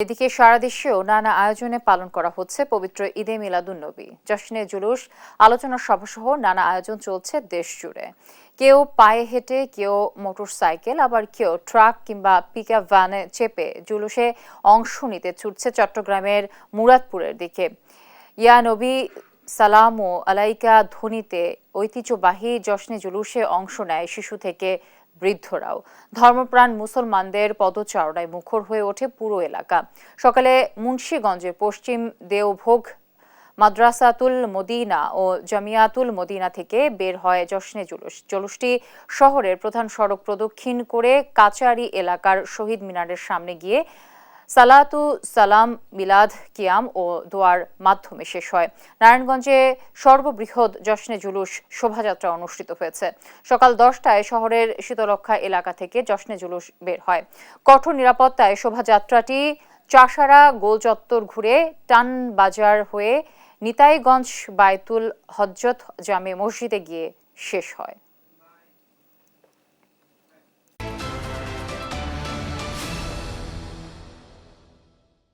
এদিকে সারা দেশেও নানা আয়োজনে পালন করা হচ্ছে পবিত্র ঈদে মিলাদুন্নবী। জশ্নে জুলুস, আলোচনা সভাসহ নানা আয়োজন চলছে দেশ জুড়ে। কেউ পায়ে হেঁটে, কেউ মোটরসাইকেল, আবার কেউ ট্রাক কিংবা পিকআপ ভ্যানে চেপে জুলুসে অংশ নিতে ছুটছে চট্টগ্রামের মুরাদপুরের দিকে। ইয়া নবী সালামু আলাইকা ধ্বনিতে ঐতিহ্যবাহী জশ্নে জুলুসে অংশ নেয় শিশু থেকে বৃদ্ধরাও। ধর্মপ্রাণ মুসলমানদের পদচারণায় মুখর হয়ে ওঠে পুরো এলাকা। সকালে মুন্সিগঞ্জের পশ্চিম দেওভোগ মাদ্রাসাতুল মদিনা ও জামিয়াতুল মদিনা থেকে বের হয় জশ্নে জুলুস। জুলুসটি শহরের প্রধান সড়ক প্রদক্ষিণ করে কাচারি এলাকার শহীদ মিনারের সামনে গিয়ে সালাতু সালাম, মিলাদ, কিয়াম ও দোয়ার মাধ্যমে শেষ হয়। নারায়ণগঞ্জে সর্ববৃহৎ জশ্নে জুলুস শোভাযাত্রা অনুষ্ঠিত হয়েছে। সকাল 10টায় শহরের শীতলক্ষা এলাকা থেকে জশ্নে জুলুস বের হয়। কঠোর নিরাপত্তায় শোভাযাত্রাটি চাষারা গোল চত্বর ঘুরে টান বাজার হয়ে নিতাইগঞ্জ বায়তুল হজ্জত জামে মসজিদে গিয়ে শেষ হয়।